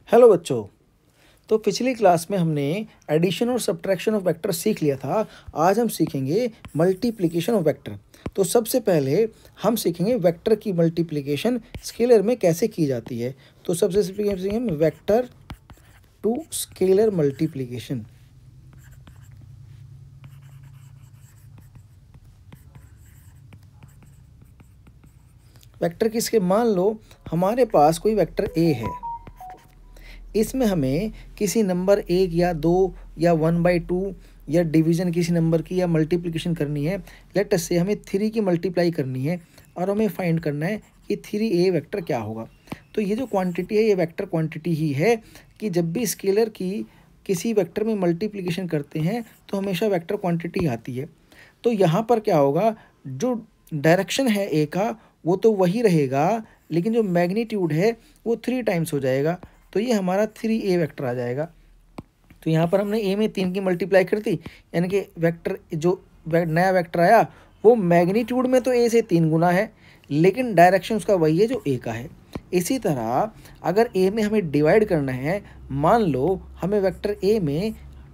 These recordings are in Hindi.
हेलो बच्चों। तो पिछली क्लास में हमने एडिशन और सब्ट्रैक्शन ऑफ वेक्टर सीख लिया था। आज हम सीखेंगे मल्टीप्लिकेशन ऑफ वेक्टर। तो सबसे पहले हम सीखेंगे वेक्टर की मल्टीप्लिकेशन स्केलर में कैसे की जाती है। तो सबसे पहले सीखेंगे vector to scalar multiplication. Vector किसके, मान लो हमारे पास कोई वेक्टर ए है, इसमें हमें किसी नंबर 1 या 2 या 1/2 या डिवीज़न किसी नंबर की या मल्टीप्लिकेशन करनी है। लेट अस से हमें 3 की मल्टीप्लाई करनी है और हमें फाइंड करना है कि 3a वेक्टर क्या होगा। तो ये जो क्वांटिटी है ये वेक्टर क्वांटिटी ही है कि जब भी स्केलर की किसी वेक्टर में मल्टीप्लिकेशन करते हैं तो हमेशा वेक्टर क्वांटिटी आती है। तो यहाँ पर क्या होगा, जो डायरेक्शन है ए का वो तो वही रहेगा, लेकिन जो मैग्नीट्यूड है वो 3 टाइम्स हो जाएगा। तो ये हमारा 3a वेक्टर आ जाएगा। तो यहाँ पर हमने ए में 3 की मल्टीप्लाई कर दी, यानी कि वेक्टर जो नया वेक्टर आया वो मैग्नीट्यूड में तो ए से 3 गुना है, लेकिन डायरेक्शन उसका वही है जो ए का है। इसी तरह अगर ए में हमें डिवाइड करना है, मान लो हमें वेक्टर ए में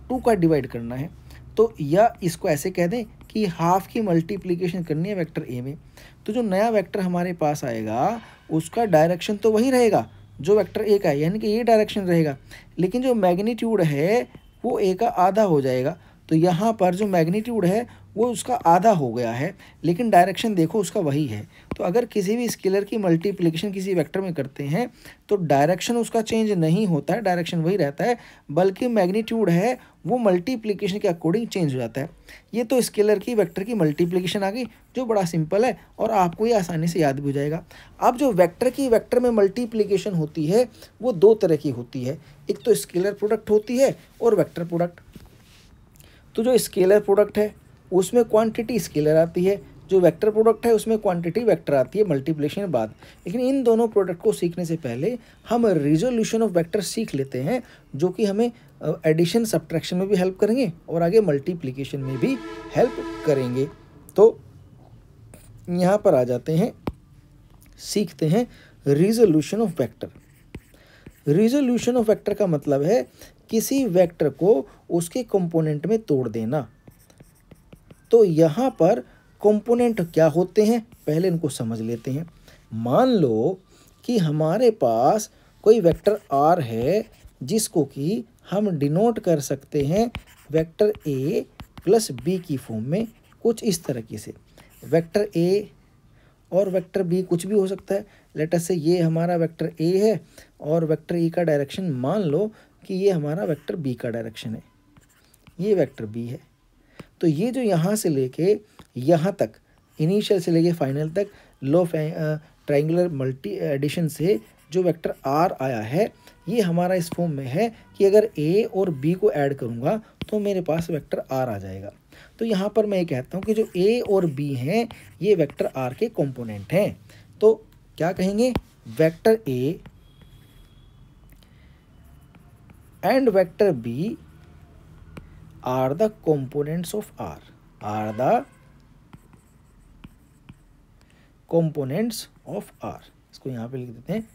2 का डिवाइड करना है, तो या इसको ऐसे कह दें कि हाफ की मल्टीप्लिकेशन करनी है वेक्टर ए में। तो जो नया वेक्टर हमारे पास आएगा उसका डायरेक्शन तो वही रहेगा जो वेक्टर ए का है, यानी कि ये डायरेक्शन रहेगा, लेकिन जो मैग्नीट्यूड है वो ए का आधा हो जाएगा। तो यहाँ पर जो मैग्नीट्यूड है वो उसका आधा हो गया है, लेकिन डायरेक्शन देखो उसका वही है। तो अगर किसी भी स्केलर की मल्टीप्लिकेशन किसी वेक्टर में करते हैं तो डायरेक्शन उसका चेंज नहीं होता है, डायरेक्शन वही रहता है, बल्कि मैग्नीट्यूड है वो मल्टीप्लिकेशन के अकॉर्डिंग चेंज हो जाता है। ये तो स्केलर की वेक्टर की मल्टीप्लिकेशन आ गई, जो बड़ा सिंपल है और आपको ये आसानी से याद भी हो जाएगा। अब जो वेक्टर की वेक्टर में मल्टीप्लिकेशन होती है वो 2 तरह की होती है, एक तो स्केलर प्रोडक्ट होती है और वेक्टर प्रोडक्ट। तो जो स्केलर प्रोडक्ट है उसमें क्वांटिटी स्केलर आती है, जो वेक्टर प्रोडक्ट है उसमें क्वांटिटी वेक्टर आती है मल्टीप्लिकेशन के बाद। लेकिन इन दोनों प्रोडक्ट को सीखने से पहले हम रिजोल्यूशन ऑफ वेक्टर सीख लेते हैं, जो कि हमें एडिशन सब्ट्रैक्शन में भी हेल्प करेंगे और आगे मल्टीप्लिकेशन में भी हेल्प करेंगे। तो यहाँ पर आ जाते हैं, सीखते हैं resolution of vector. Resolution of vector का मतलब है किसी वेक्टर को उसके कंपोनेंट में तोड़ देना। तो यहाँ पर कंपोनेंट क्या होते हैं पहले इनको समझ लेते हैं। मान लो कि हमारे पास कोई वेक्टर आर है जिसको कि हम डिनोट कर सकते हैं वेक्टर ए प्लस बी की फॉर्म में, कुछ इस तरीके से। वेक्टर ए और वेक्टर बी कुछ भी हो सकता है। लेट अस से ये हमारा वेक्टर ए है और वेक्टर ए का डायरेक्शन मान लो कि ये हमारा वेक्टर बी का डायरेक्शन है, ये वेक्टर बी है। तो ये जो यहाँ से लेके यहाँ तक, इनिशियल से लेके फाइनल तक लो ट्रायंगुलर मल्टी एडिशन से जो वेक्टर आर आया है ये हमारा इस फॉर्म में है कि अगर ए और बी को ऐड करूँगा तो मेरे पास वेक्टर आर आ जाएगा। तो यहाँ पर मैं ये कहता हूँ कि जो ए और बी हैं ये वेक्टर आर के कंपोनेंट हैं। तो क्या कहेंगे, vector A and vector B are the components of R, are the components of R। इसको यहाँ पे लिख देते हैं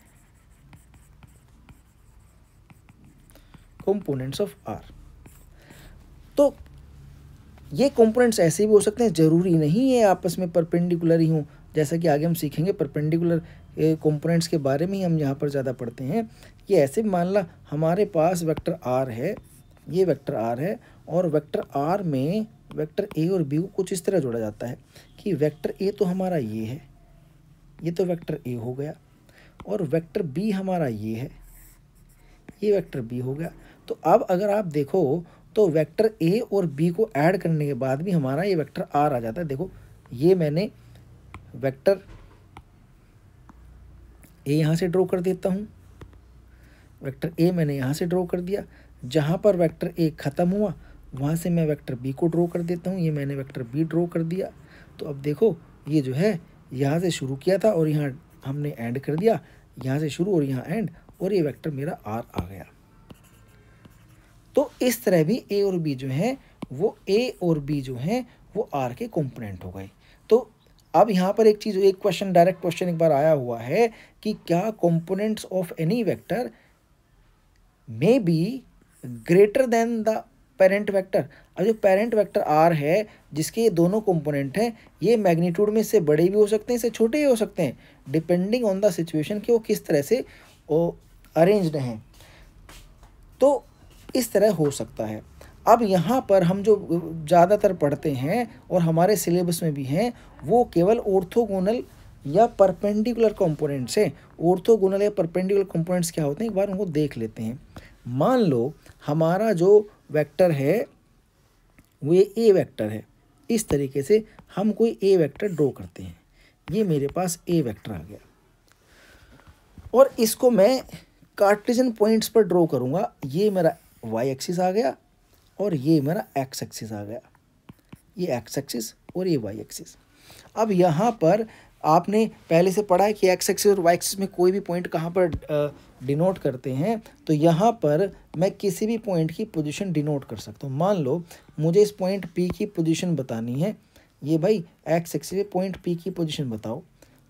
components of R। तो ये कंपोनेंट्स ऐसे भी हो सकते हैं, ज़रूरी नहीं है आपस में परपेंडिकुलर ही हों, जैसा कि आगे हम सीखेंगे परपेंडिकुलर कंपोनेंट्स के बारे में ही हम यहाँ पर ज़्यादा पढ़ते हैं। ये ऐसे मान ला हमारे पास वेक्टर आर है, ये वेक्टर आर है और वेक्टर आर में वेक्टर ए और बी को कुछ इस तरह जोड़ा जाता है कि वेक्टर ए तो हमारा ये है, ये तो वेक्टर ए हो गया, और वेक्टर बी हमारा ये है, ये वेक्टर बी हो गया। तो अब अगर आप देखो तो वेक्टर ए और बी को ऐड करने के बाद भी हमारा ये वेक्टर आर आ जाता है। देखो ये मैंने वेक्टर ए यहाँ से ड्रॉ कर देता हूँ, वेक्टर ए मैंने यहाँ से ड्रॉ कर दिया, जहाँ पर वेक्टर ए ख़त्म हुआ वहाँ से मैं वेक्टर बी को ड्रॉ कर देता हूँ, ये मैंने वेक्टर बी ड्रॉ कर दिया। तो अब देखो ये जो है यहाँ से शुरू किया था और यहाँ हमने एंड कर दिया, यहाँ से शुरू और यहाँ एंड, और ये वेक्टर मेरा आर आ गया। तो इस तरह भी ए और बी जो हैं वो ए और बी जो हैं वो आर के कंपोनेंट हो गए। तो अब यहाँ पर एक चीज़, एक क्वेश्चन, डायरेक्ट क्वेश्चन एक बार आया हुआ है कि क्या components of any vector may be greater than the parent vector. अब जो पेरेंट वेक्टर आर है जिसके ये दोनों कंपोनेंट हैं, ये मैग्नीट्यूड में इससे बड़े भी हो सकते हैं, इससे छोटे भी हो सकते हैं, डिपेंडिंग ऑन द सिचुएशन कि वो किस तरह से अरेंज्ड हैं। तो इस तरह हो सकता है। अब यहाँ पर हम जो ज़्यादातर पढ़ते हैं और हमारे सिलेबस में भी हैं, वो केवल ऑर्थोगोनल या परपेंडिकुलर कंपोनेंट्स हैं। ऑर्थोगोनल या परपेंडिकुलर कंपोनेंट्स क्या होते हैं, एक बार उनको देख लेते हैं। मान लो हमारा जो वेक्टर है वो ए वेक्टर है। इस तरीके से हम कोई ए वेक्टर ड्रॉ करते हैं। ये मेरे पास ए वेक्टर आ गया और इसको मैं कार्टेशियन पॉइंट्स पर ड्रॉ करूँगा। ये मेरा वाई एक्सिस आ गया और ये मेरा एक्स एक्सिस आ गया। ये एक्स एक्सिस और ये वाई एक्सिस। अब यहाँ पर आपने पहले से पढ़ा है कि एक्स एक्सिस और वाई एक्सिस में कोई भी पॉइंट कहाँ पर डिनोट करते हैं। तो यहाँ पर मैं किसी भी पॉइंट की पोजीशन डिनोट कर सकता हूँ। मान लो मुझे इस पॉइंट पी की पोजीशन बतानी है। ये भाई एक्स एक्सिस पे पॉइंट पी की पोजीशन बताओ।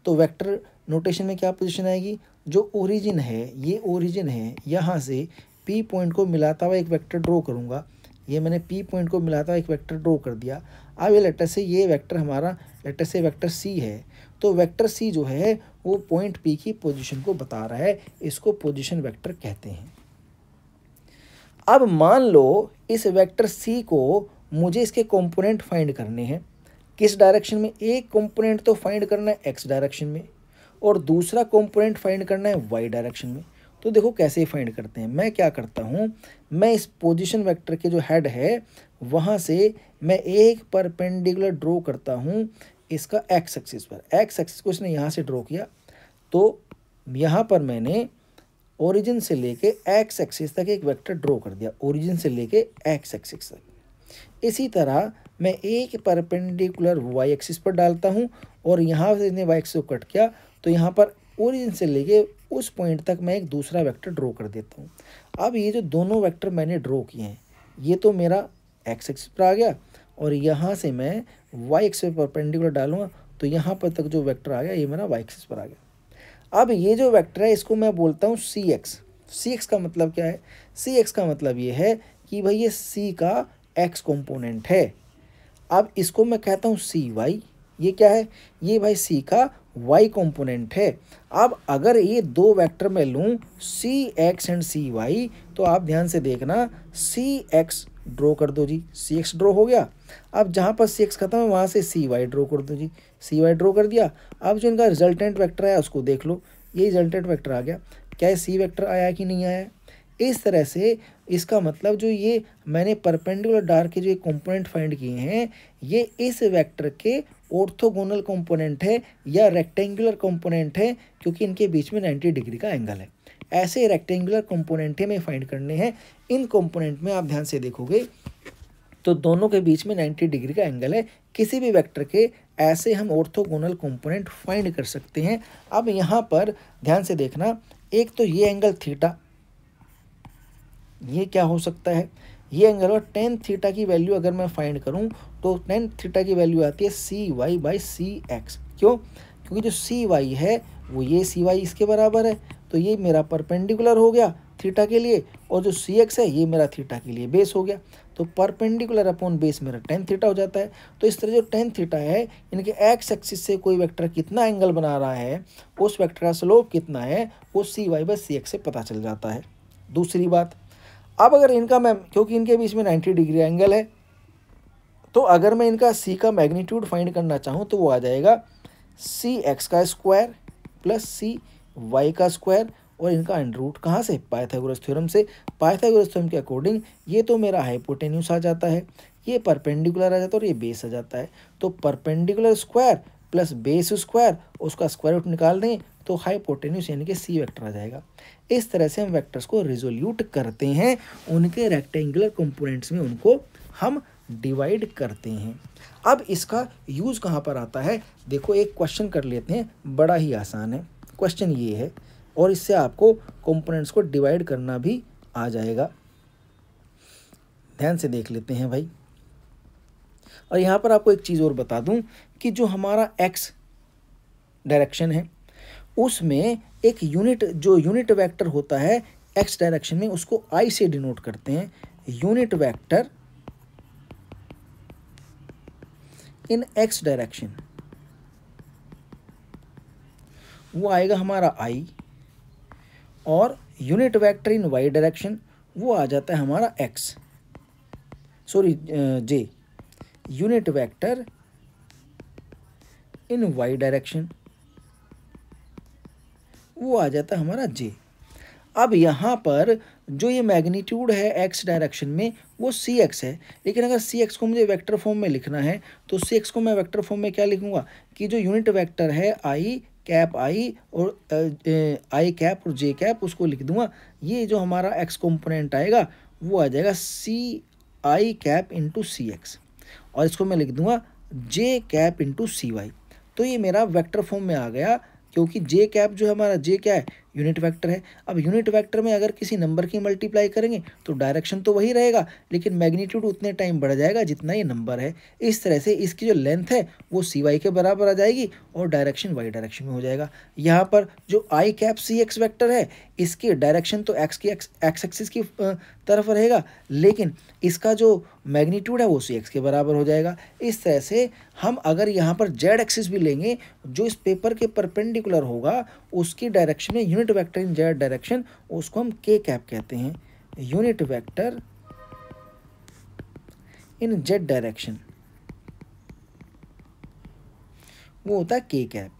तो वेक्टर नोटेशन में क्या पोजीशन आएगी, जो ओरिजिन है, ये ओरिजिन है, यहाँ से पी पॉइंट को मिलाता हुआ एक वेक्टर ड्रॉ करूँगा। ये मैंने पी पॉइंट को मिलाता हुआ एक वेक्टर ड्रॉ कर दिया। अब ये लेटर से ये वेक्टर हमारा लेटर से वेक्टर सी है। तो वेक्टर सी जो है वो पॉइंट पी की पोजीशन को बता रहा है, इसको पोजीशन वेक्टर कहते हैं। अब मान लो इस वेक्टर सी को मुझे इसके कंपोनेंट फाइंड करने हैं। किस डायरेक्शन में, एक कंपोनेंट तो फाइंड करना है एक्स डायरेक्शन में और दूसरा कंपोनेंट फाइंड करना है वाई डायरेक्शन में। तो देखो कैसे फाइंड करते हैं। मैं क्या करता हूँ, मैं इस पोजीशन वेक्टर के जो हेड है वहाँ से मैं एक परपेंडिकुलर ड्रॉ करता हूँ इसका एक्स एक्सिस पर। एक्स एक्सिस को इसने यहाँ से ड्रॉ किया, तो यहाँ पर मैंने ओरिजिन से लेके एक्स एक्सिस तक एक वेक्टर ड्रॉ कर दिया, ओरिजिन से लेके एक्स एक्सिस तक। इसी तरह मैं एक परपेंडिकुलर वाई एक्सिस पर डालता हूँ और यहाँ से इसने वाई एक्सिस को कट किया, तो यहाँ पर ओरिजिन से लेके उस पॉइंट तक मैं एक दूसरा वेक्टर ड्रॉ कर देता हूँ। अब ये जो दोनों वेक्टर मैंने ड्रॉ किए हैं, ये तो मेरा एक्स एक्सिस पर आ गया और यहाँ से मैं वाई एक्सिस पर परपेंडिकुलर डालूंगा तो यहाँ पर तक जो वेक्टर आ गया ये मेरा वाई एक्सिस पर आ गया। अब ये जो वेक्टर है इसको मैं बोलता हूँ सी एक्स। सी एक्स का मतलब क्या है, सी एक्स का मतलब ये है कि भाई ये सी का एक्स कंपोनेंट है। अब इसको मैं कहता हूँ सी वाई। ये क्या है, ये भाई सी का वाई कंपोनेंट है। अब अगर ये दो वेक्टर मैं लूँ सी एक्स एंड सी वाई, तो आप ध्यान से देखना, सी एक्स ड्रॉ कर दो जी, सी एक्स ड्रॉ हो गया। अब जहाँ पर सी एक्स खत्म है वहाँ से सी वाई ड्रॉ कर दो जी, सी वाई ड्रॉ कर दिया। अब जो इनका रिजल्टेंट वेक्टर है उसको देख लो, ये रिजल्टेंट वेक्टर आ गया। क्या ये सी वेक्टर आया कि नहीं आया। इस तरह से इसका मतलब जो ये मैंने परपेंडिकुलर डार के जो कंपोनेंट फाइंड किए हैं ये इस वेक्टर के ऑर्थोगोनल कंपोनेंट है या रेक्टेंगुलर कंपोनेंट है, क्योंकि इनके बीच में 90 डिग्री का एंगल है। ऐसे रेक्टेंगुलर कंपोनेंट हमें फाइंड करने हैं। इन कंपोनेंट में आप ध्यान से देखोगे तो दोनों के बीच में 90 डिग्री का एंगल है। किसी भी वेक्टर के ऐसे हम ऑर्थोगोनल कंपोनेंट फाइंड कर सकते हैं। अब यहाँ पर ध्यान से देखना, एक तो ये एंगल थीटा, ये क्या हो सकता है, ये एंगल और टेन थीटा की वैल्यू अगर मैं फाइंड करूं तो टेन थीटा की वैल्यू आती है सी वाई बाई सी एक्स। क्यों, क्योंकि जो सी वाई है वो ये सी वाई इसके बराबर है, तो ये मेरा परपेंडिकुलर हो गया थीटा के लिए, और जो सी एक्स है ये मेरा थीटा के लिए बेस हो गया। तो परपेंडिकुलर अपॉन बेस मेरा टेन थीटा हो जाता है। तो इस तरह जो टेन थीटा है इनके एक्स एक्सिस से कोई वेक्टर कितना एंगल बना रहा है, उस वेक्टर का स्लोप कितना है, वो सी वाई बाई सी एक्स से पता चल जाता है। दूसरी बात, अब अगर इनका मैं, क्योंकि इनके बीच में 90 डिग्री एंगल है, तो अगर मैं इनका सी का मैग्नीट्यूड फाइंड करना चाहूँ तो वो आ जाएगा सी एक्स का स्क्वायर प्लस सी वाई का स्क्वायर, और इनका अंडर रूट कहाँ से, पाइथागोरस थ्योरम से। पाइथागोरस थ्योरम के अकॉर्डिंग ये तो मेरा हाइपोटेन्यूस आ जाता है, ये परपेंडिकुलर आ जाता है और ये बेस आ जाता है। तो perpendicular square plus base square, उसका स्क्वायर रूट निकाल दें तो हाइपोटेन्यूस यानी कि सी वेक्टर आ जाएगा। इस तरह से हम वेक्टर्स को रिजोल्यूट करते हैं, उनके रेक्टेंगुलर कंपोनेंट्स में उनको हम डिवाइड करते हैं। अब इसका यूज़ कहाँ पर आता है, देखो एक क्वेश्चन कर लेते हैं, बड़ा ही आसान है। क्वेश्चन ये है और इससे आपको कंपोनेंट्स को डिवाइड करना भी आ जाएगा। ध्यान से देख लेते हैं भाई। और यहाँ पर आपको एक चीज़ और बता दूं कि जो हमारा एक्स डायरेक्शन है उसमें एक यूनिट, जो यूनिट वेक्टर होता है एक्स डायरेक्शन में, उसको आई से डिनोट करते हैं। यूनिट वेक्टर इन एक्स डायरेक्शन वो आएगा हमारा आई, और यूनिट वेक्टर इन वाई डायरेक्शन वो आ जाता है हमारा एक्स, सॉरी जे। यूनिट वेक्टर इन वाई डायरेक्शन वो आ जाता है हमारा जे। अब यहाँ पर जो ये मैग्नीट्यूड है एक्स डायरेक्शन में वो सी एक्स है, लेकिन अगर सी एक्स को मुझे वेक्टर फॉर्म में लिखना है तो सी एक्स को मैं वेक्टर फॉर्म में क्या लिखूंगा कि जो यूनिट वेक्टर है आई कैप आई और आई कैप और जे कैप, उसको लिख दूंगा। ये जो हमारा एक्स कंपोनेंट आएगा वो आ जाएगा सी आई कैप इंटू सी एक्स, और इसको मैं लिख दूंगा जे कैप इंटू सी वाई। तो ये मेरा वेक्टर फॉर्म में आ गया, क्योंकि जे कैप जो है हमारा, जे क्या है, यूनिट वेक्टर है। अब यूनिट वेक्टर में अगर किसी नंबर की मल्टीप्लाई करेंगे तो डायरेक्शन तो वही रहेगा, लेकिन मैग्नीट्यूड उतने टाइम बढ़ जाएगा जितना ये नंबर है। इस तरह से इसकी जो लेंथ है वो सी वाई के बराबर आ जाएगी और डायरेक्शन वाई डायरेक्शन में हो जाएगा। यहाँ पर जो आई कैप सी एक्स वेक्टर है इसकी डायरेक्शन तो एक्स एक्सिस की तरफ रहेगा, लेकिन इसका जो मैग्नीट्यूड है वो सी एक्स के बराबर हो जाएगा। इस तरह से हम अगर यहाँ पर जेड एक्सिस भी लेंगे जो इस पेपर के परपेंडिकुलर होगा उसकी डायरेक्शन में यूनिट वेक्टर इन जेड डायरेक्शन, उसको हम के कैप कहते हैं। यूनिट वेक्टर इन जेड डायरेक्शन वो होता है के कैप,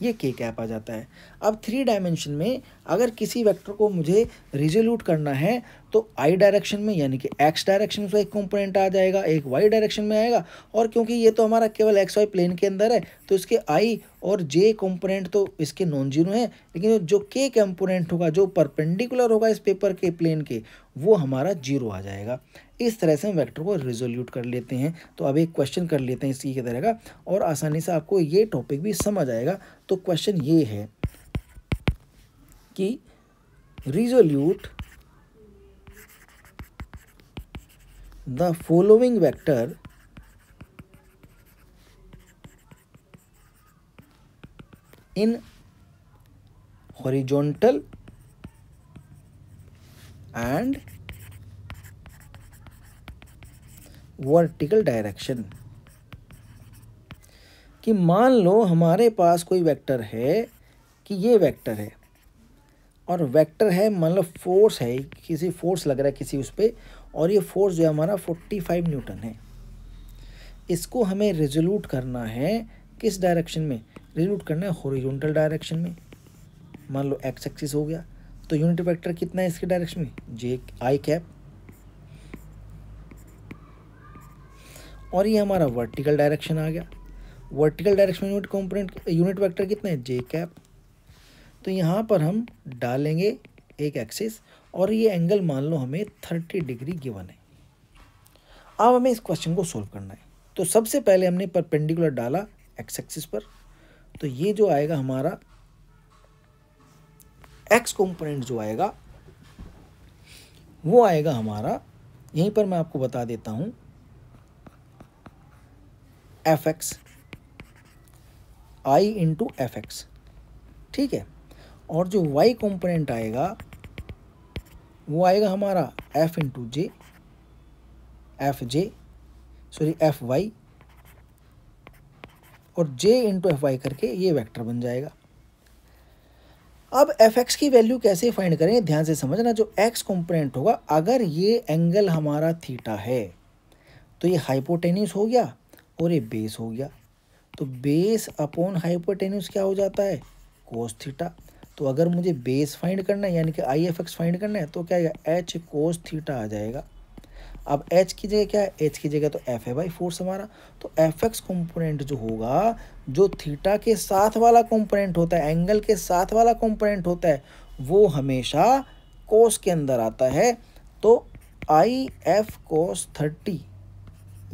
ये के कैप आ जाता है। अब 3 डायमेंशन में अगर किसी वेक्टर को मुझे रिजोल्यूट करना है तो आई डायरेक्शन में यानी कि एक्स डायरेक्शन में उसका एक कंपोनेंट आ जाएगा, एक वाई डायरेक्शन में आएगा, और क्योंकि ये तो हमारा केवल एक्स वाई प्लेन के अंदर है तो इसके आई और जे कंपोनेंट तो इसके नॉन जीरो हैं, लेकिन जो के कंपोनेंट होगा जो परपेंडिकुलर होगा इस पेपर के प्लेन के वो हमारा जीरो आ जाएगा। इस तरह से हम वेक्टर को रिजोल्यूट कर लेते हैं। तो अब एक क्वेश्चन कर लेते हैं इसी की तरह का, और आसानी से आपको ये टॉपिक भी समझ आएगा। तो क्वेश्चन ये है कि resolute the following vector in horizontal and vertical direction. कि मान लो हमारे पास कोई वेक्टर है कि ये वेक्टर है, और वेक्टर है मान लो फोर्स है, किसी फोर्स लग रहा है किसी उस पर, और ये फोर्स जो है हमारा 45 न्यूटन है। इसको हमें रिजोल्यूट करना है किस डायरेक्शन में, रिजोल्यूट करना है हॉरिजॉन्टल डायरेक्शन में। मान लो एक्स एक्सिस हो गया तो यूनिट वेक्टर कितना है इसके डायरेक्शन में, जे आई कैप, और ये हमारा वर्टिकल डायरेक्शन आ गया। वर्टिकल डायरेक्शन में यूनिट वेक्टर कितना है, जे कैप। तो यहाँ पर हम डालेंगे एक एक्सिस, और ये एंगल मान लो हमें 30 डिग्री गिवन है। अब हमें इस क्वेश्चन को सोल्व करना है। तो सबसे पहले हमने परपेंडिकुलर डाला एक्स एक्सिस पर, तो ये जो आएगा हमारा एक्स कंपोनेंट जो आएगा वो आएगा हमारा, यहीं पर मैं आपको बता देता हूं, एफ एक्स आई इंटू एफ एक्स, ठीक है। और जो y कंपोनेंट आएगा वो आएगा हमारा f इंटू जे, एफ जे सॉरी एफ वाई, और j इंटू एफ वाई करके ये वेक्टर बन जाएगा। अब एफ एक्स की वैल्यू कैसे फाइंड करें, ध्यान से समझना। जो x कंपोनेंट होगा, अगर ये एंगल हमारा थीटा है तो ये हाइपोटेन्यूस हो गया और ये बेस हो गया, तो बेस अपॉन हाइपोटेन्यूस क्या हो जाता है, कोस थीटा। तो अगर मुझे बेस फाइंड करना है यानी कि आई एफ एक्स फाइंड करना है तो क्या आएगा, एच कोस थीटा आ जाएगा। अब एच की जगह क्या है, एच की जगह तो एफ है भाई फोर्स हमारा। तो एफ एक्स कंपोनेंट जो होगा, जो थीटा के साथ वाला कंपोनेंट होता है, एंगल के साथ वाला कंपोनेंट होता है, वो हमेशा कोस के अंदर आता है। तो आई एफ कोस 30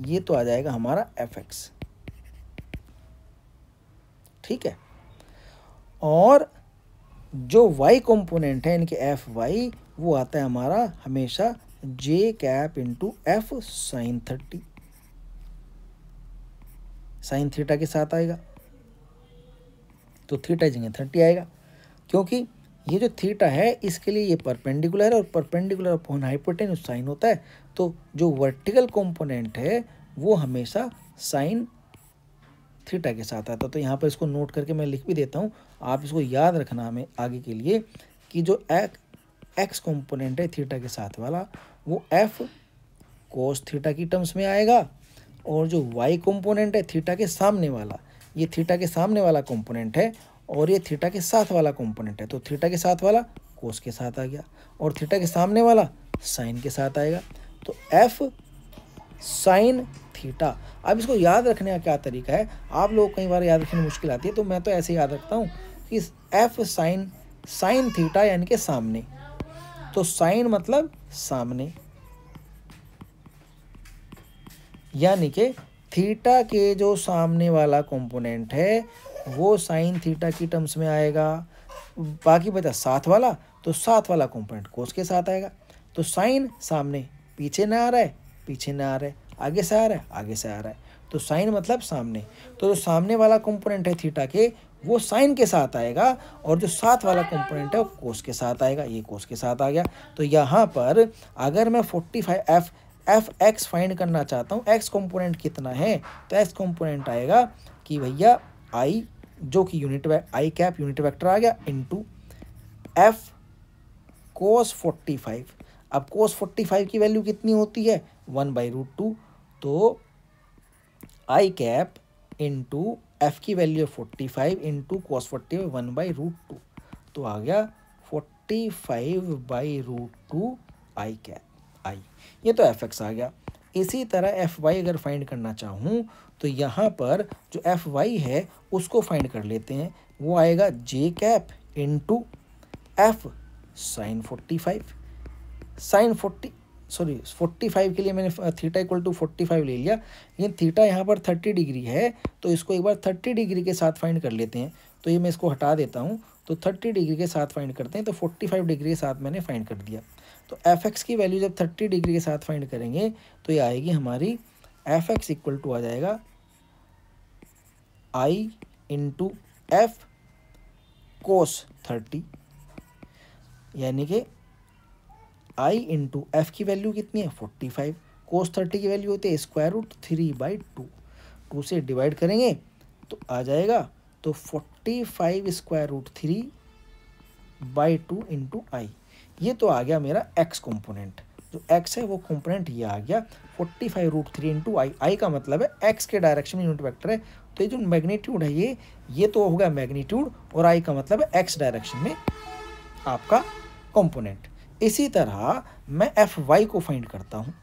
ये तो आ जाएगा हमारा एफ एक्स, ठीक है। और जो y कंपोनेंट है इनके एफ वाई वो आता है हमारा हमेशा J cap into F sine 30, sine theta के साथ आएगा, तो थीटा जगह 30 आएगा, क्योंकि ये जो थीटा है इसके लिए ये परपेंडिकुलर है और परपेंडिकुलर अपॉन हाइपोटेन्यूज साइन होता है, तो जो वर्टिकल कंपोनेंट है वो हमेशा साइन थीटा के साथ आता है। तो यहाँ पर इसको नोट करके मैं लिख भी देता हूँ, आप इसको याद रखना हमें आगे के लिए कि जो एक्स कंपोनेंट है थीटा के साथ वाला वो एफ कोस थीटा की टर्म्स में आएगा, और जो वाई कंपोनेंट है थीटा के सामने वाला, ये थीटा के सामने वाला कंपोनेंट है और ये थीटा के साथ वाला कंपोनेंट है, तो थीटा के साथ वाला कोस के साथ आ गया और थीटा के सामने वाला साइन के साथ आएगा, तो एफ साइन थीटा। अब इसको याद रखने का क्या तरीका है, आप लोग कई बार याद रखने में मुश्किल आती है, तो मैं तो ऐसे याद रखता हूँ कि एफ साइन थीटा यानी कि सामने, तो साइन मतलब सामने, यानी कि थीटा के जो सामने वाला कंपोनेंट है वो साइन थीटा की टर्म्स में आएगा। बाकी बचा साथ वाला, तो साथ वाला कंपोनेंट कोस के साथ आएगा। तो साइन सामने, पीछे ना आ रहा है, पीछे ना आ रहा है, आगे से आ रहा है, आगे से आ रहा है, तो साइन मतलब सामने। तो जो सामने वाला कंपोनेंट है थीटा के वो साइन के साथ आएगा और जो साथ वाला कंपोनेंट है वो कोस के साथ आएगा, ये कोस के साथ आ गया। तो यहाँ पर अगर मैं 45 एफ एक्स फाइंड करना चाहता हूँ, एक्स कंपोनेंट कितना है, तो एक्स कंपोनेंट आएगा कि भैया आई, जो कि आई कैप यूनिट वेक्टर आ गया, इनटू एफ कोस 45। अब कोस 45 की वैल्यू कितनी होती है 1/√2, तो आई कैप इंटू एफ की वैल्यू 45 इंटू कोस 45 1/√2, तो आ गया 45/√2 आई कैप आई, ये तो एफ एक्स आ गया। इसी तरह एफ वाई अगर फाइंड करना चाहूँ तो यहाँ पर जो एफ वाई है उसको फाइंड कर लेते हैं, वो आएगा जे कैप इंटू एफ साइन 45 के लिए मैंने थीटा इक्वल टू 45 ले लिया, लेकिन थीटा यहाँ पर 30 डिग्री है, तो इसको एक बार 30 डिग्री के साथ फाइंड कर लेते हैं। तो ये मैं इसको हटा देता हूँ, तो 30 डिग्री के साथ फाइंड करते हैं, तो 45 डिग्री के साथ मैंने फाइंड कर दिया। तो एफ एक्स की वैल्यू जब 30 डिग्री के साथ फाइंड करेंगे तो ये आएगी हमारी एफ एक्स इक्वल टू आ जाएगा आई इंटू एफ कोस 30, यानी कि आई इंटू एफ की वैल्यू कितनी है 45, कोस 30 की वैल्यू होती है √3/2, 2 से डिवाइड करेंगे तो आ जाएगा, तो 45 √3/2 इंटू आई, ये तो आ गया मेरा एक्स कंपोनेंट। जो एक्स है वो कंपोनेंट ये आ गया 45√3 इंटू आई। आई का मतलब है एक्स के डायरेक्शन में यूनिट वेक्टर है, तो ये जो मैग्नीट्यूड है ये तो होगा मैग्नीट्यूड, और आई का मतलब है एक्स डायरेक्शन में आपका कंपोनेंट। इसी तरह मैं एफ वाई को फाइंड करता हूँ,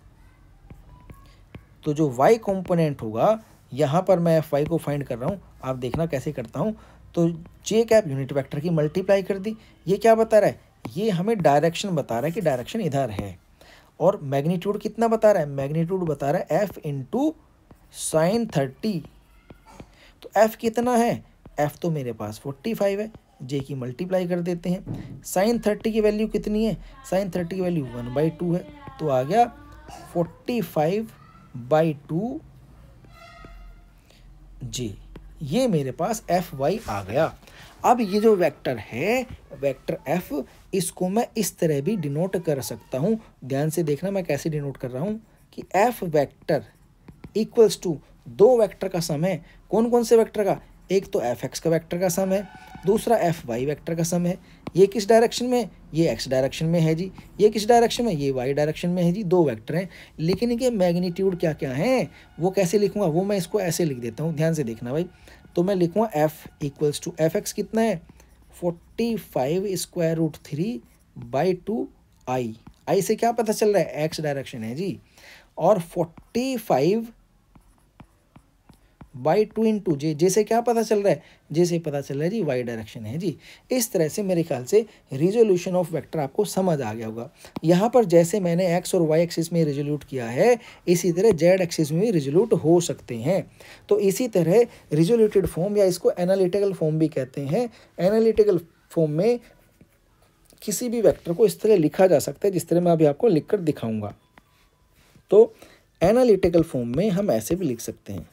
तो जो वाई कंपोनेंट होगा, यहाँ पर मैं एफ वाई को फाइंड कर रहा हूँ, आप देखना कैसे करता हूँ। तो जे कैप यूनिट वेक्टर की मल्टीप्लाई कर दी, ये क्या बता रहा है, ये हमें डायरेक्शन बता रहा है कि डायरेक्शन इधर है, और मैग्नीट्यूड कितना बता रहा है, मैग्नीट्यूड बता रहा है एफ इंटू साइन 30। तो एफ कितना है, एफ तो मेरे पास 45 है, जे की मल्टीप्लाई कर देते हैं। साइन 30 की वैल्यू कितनी है, साइन 30 की वैल्यू 1/2 है, तो आ गया 45/2 जे, ये मेरे पास एफ वाई आ गया। अब ये जो वेक्टर है वेक्टर एफ, इसको मैं इस तरह भी डिनोट कर सकता हूँ, ध्यान से देखना मैं कैसे डिनोट कर रहा हूँ कि एफ वेक्टर इक्वल्स टू दो वेक्टर का सम है। कौन कौन से वेक्टर का, एक तो एफ एक्स का वेक्टर का सम है, दूसरा एफ वाई वेक्टर का सम है। ये किस डायरेक्शन में, ये एक्स डायरेक्शन में है जी, ये किस डायरेक्शन में, ये वाई डायरेक्शन में है जी, दो वेक्टर हैं। लेकिन इनके मैग्नीट्यूड क्या क्या हैं वो कैसे लिखूंगा, वो मैं इसको ऐसे लिख देता हूँ, ध्यान से देखना भाई। तो मैं लिखूँगा F equals to F x कितना है 45 √3/2 आई, आई से क्या पता चल रहा है एक्स डायरेक्शन है जी, और 45/2 इंटू जे, जे से क्या पता चल रहा है, जे से पता चल रहा है जी वाई डायरेक्शन है जी। इस तरह से मेरे ख्याल से रिजोल्यूशन ऑफ वेक्टर आपको समझ आ गया होगा। यहाँ पर जैसे मैंने एक्स और वाई एक्सिस में रिजोल्यूट किया है, इसी तरह जेड एक्सिस में भी रिजोल्यूट हो सकते हैं। तो इसी तरह रिजोल्यूटेड फॉर्म या इसको एनालिटिकल फॉर्म भी कहते हैं। एनालिटिकल फॉर्म में किसी भी वेक्टर को इस तरह लिखा जा सकता है जिस तरह मैं अभी आपको लिखकर दिखाऊंगा। तो एनालिटिकल फॉर्म में हम ऐसे भी लिख सकते हैं,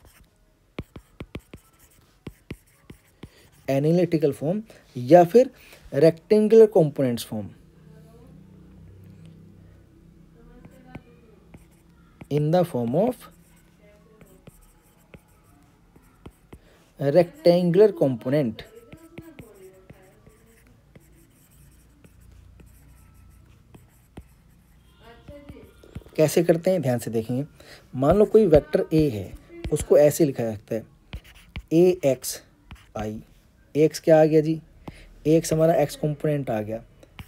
एनालिटिकल फॉर्म, या फिर rectangular components form in the form of rectangular component. कैसे करते हैं ध्यान से देखेंगे। मान लो कोई वेक्टर ए है, उसको ऐसे लिखा जाता है ए एक्स आई। ए एक्स क्या आ गया जी, ए एक्स हमारा एक्स कंपोनेंट आ गया,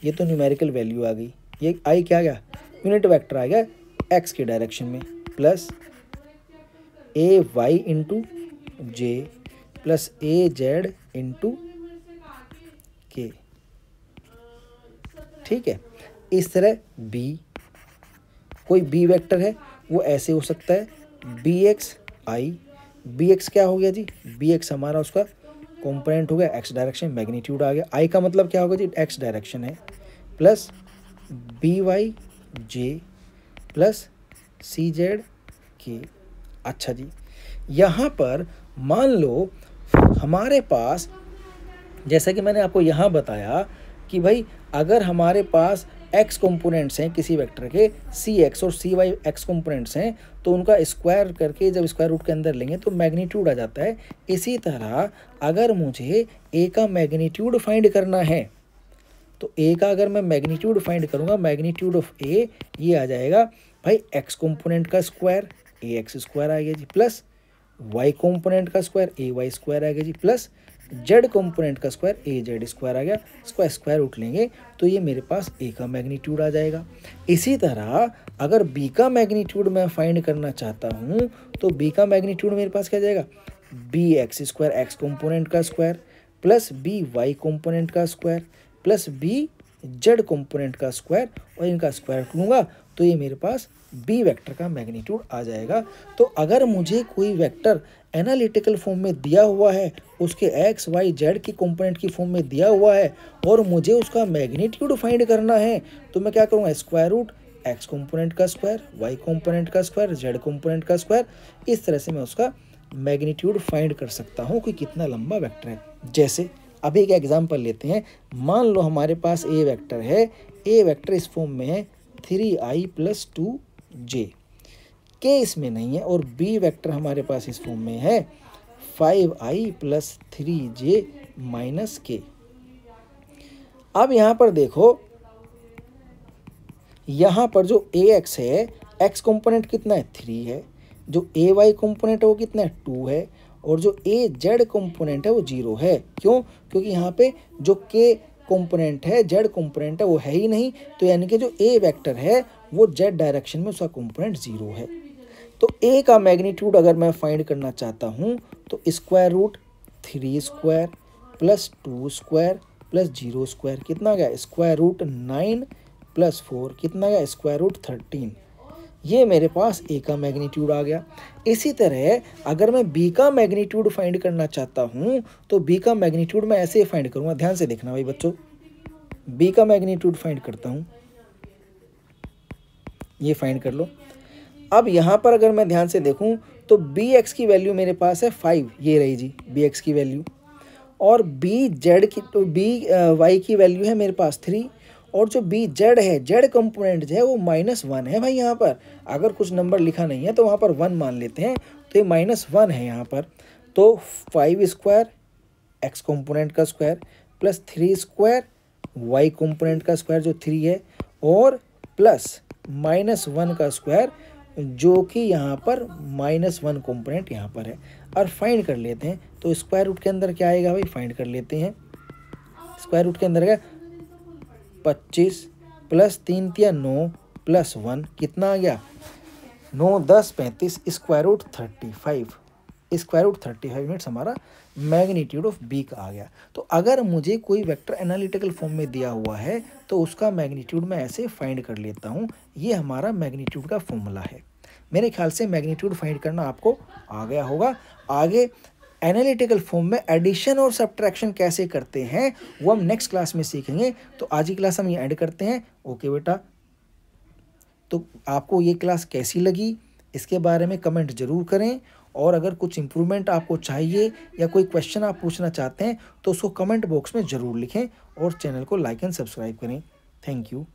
ये तो न्यूमेरिकल वैल्यू आ गई। ये आई क्या आ गया, यूनिट वेक्टर आ गया एक्स के डायरेक्शन में, प्लस ए वाई इंटू जे प्लस ए जेड इंटू के। ठीक है, इस तरह बी, कोई बी वेक्टर है वो ऐसे हो सकता है बी एक्स आई। बी एक्स क्या हो गया जी, बी एक्स हमारा उसका कंपोनेंट हो गया एक्स डायरेक्शन, मैग्नीट्यूड आ गया। आई का मतलब क्या होगा जी, एक्स डायरेक्शन है, प्लस बी वाई जे प्लस सी जेड के। अच्छा जी, यहाँ पर मान लो हमारे पास, जैसा कि मैंने आपको यहाँ बताया कि भाई अगर हमारे पास एक्स कंपोनेंट्स हैं किसी वेक्टर के, सी एक्स और सी वाई एक्स कंपोनेंट्स हैं, तो उनका स्क्वायर करके जब स्क्वायर रूट के अंदर लेंगे तो मैग्नीट्यूड आ जाता है। इसी तरह अगर मुझे ए का मैग्नीट्यूड फाइंड करना है, तो ए का अगर मैं मैग्नीट्यूड फाइंड करूँगा, मैग्नीट्यूड ऑफ ए ये आ जाएगा भाई एक्स कंपोनेंट का स्क्वायर ए एक्स स्क्वायर आ गया जी, प्लस वाई कंपोनेंट का स्क्वायर ए वाई स्क्वायर आ गया जी, प्लस जेड कंपोनेंट का स्क्वायर ए जेड स्क्वायर आ गया। इसको स्क्वायर रूट लेंगे तो ये मेरे पास ए का मैग्नीट्यूड आ जाएगा। इसी तरह अगर बी का मैग्नीट्यूड मैं फाइंड करना चाहता हूँ, तो बी का मैग्नीट्यूड मेरे पास क्या जाएगा, B X square x component का square plus B Y component का square plus B Z component का स्क्वायर, और इनका स्क्वायर लूँगा तो ये मेरे पास बी वेक्टर का मैग्नीट्यूड आ जाएगा। तो अगर मुझे कोई वेक्टर एनालिटिकल फॉर्म में दिया हुआ है, उसके एक्स वाई जेड की कंपोनेंट की फॉर्म में दिया हुआ है, और मुझे उसका मैग्नीट्यूड फाइंड करना है, तो मैं क्या करूँगा, स्क्वायर रूट एक्स कंपोनेंट का स्क्वायर वाई कंपोनेंट का स्क्वायर जेड कंपोनेंट का स्क्वायर, इस तरह से मैं उसका मैग्नीट्यूड फाइंड कर सकता हूँ कि कितना लंबा वेक्टर है। जैसे अभी एक एग्जाम्पल लेते हैं, मान लो हमारे पास ए वेक्टर है, ए वेक्टर इस फॉर्म में है 3i + 2j, के इसमें नहीं है, और बी वेक्टर हमारे पास इस फॉर्म में है 5i + 3j - k। अब यहाँ पर देखो, यहाँ पर जो ए एक्स है, एक्स कंपोनेंट कितना है 3 है, जो ए वाई कंपोनेंट है वो कितना है 2 है, और जो ए जेड कंपोनेंट है वो 0 है। क्यों, क्योंकि यहाँ पे जो के कंपोनेंट है जेड कंपोनेंट है वो है ही नहीं, तो यानी कि जो ए वेक्टर है वो जेड डायरेक्शन में उसका कंपोनेंट 0 है। तो ए का मैग्नीट्यूड अगर मैं फाइंड करना चाहता हूँ, तो square root 3 square plus 2 square plus 0 square कितना गया, स्क्वायर रूट 9 + 4 कितना गया, स्क्वायर रूट 13। ये मेरे पास ए का मैग्नीट्यूड आ गया। इसी तरह अगर मैं बी का मैग्नीट्यूड फाइंड करना चाहता हूँ, तो बी का मैग्नीट्यूड मैं ऐसे फाइंड करूँगा, ध्यान से देखना भाई बच्चों। बी का मैग्नीट्यूड फाइंड करता हूँ, ये फाइंड कर लो। अब यहाँ पर अगर मैं ध्यान से देखूँ तो बी एक्स की वैल्यू मेरे पास है 5, ये रही जी बी एक्स की वैल्यू, और बी जेड की, तो बी वाई की वैल्यू है मेरे पास 3, और जो बी जेड है, जेड कंपोनेंट जो है वो -1 है भाई। यहाँ पर अगर कुछ नंबर लिखा नहीं है तो वहाँ पर 1 मान लेते हैं, तो ये -1 है यहाँ पर। तो 5 स्क्वायर एक्स कंपोनेंट का square plus 3 square y component का स्क्वायर जो 3 है, और प्लस -1 का स्क्वायर जो कि यहाँ पर -1 कंपोनेंट यहाँ पर है, और फाइंड कर लेते हैं। तो स्क्वायर रूट के अंदर क्या आएगा भाई, फाइंड कर लेते हैं। स्क्वायर रूट के अंदर क्या, 25 + 3 × 9 + 1 कितना आ गया, 9 10 35, square root 35, square root 35 units हमारा मैग्नीट्यूड ऑफ बी का आ गया। तो अगर मुझे कोई वेक्टर एनालिटिकल फॉर्म में दिया हुआ है, तो उसका मैग्नीट्यूड मैं ऐसे फाइंड कर लेता हूँ। ये हमारा मैग्नीट्यूड का फॉर्मूला है। मेरे ख्याल से मैग्नीट्यूड फाइंड करना आपको आ गया होगा। आगे एनालिटिकल फॉर्म में एडिशन और सब्ट्रैक्शन कैसे करते हैं वो हम नेक्स्ट क्लास में सीखेंगे। तो आज की क्लास हम ये ऐड करते हैं। ओके बेटा, तो आपको ये क्लास कैसी लगी इसके बारे में कमेंट ज़रूर करें, और अगर कुछ इम्प्रूवमेंट आपको चाहिए या कोई क्वेश्चन आप पूछना चाहते हैं तो उसको कमेंट बॉक्स में ज़रूर लिखें और चैनल को लाइक एंड सब्सक्राइब करें। Thank you.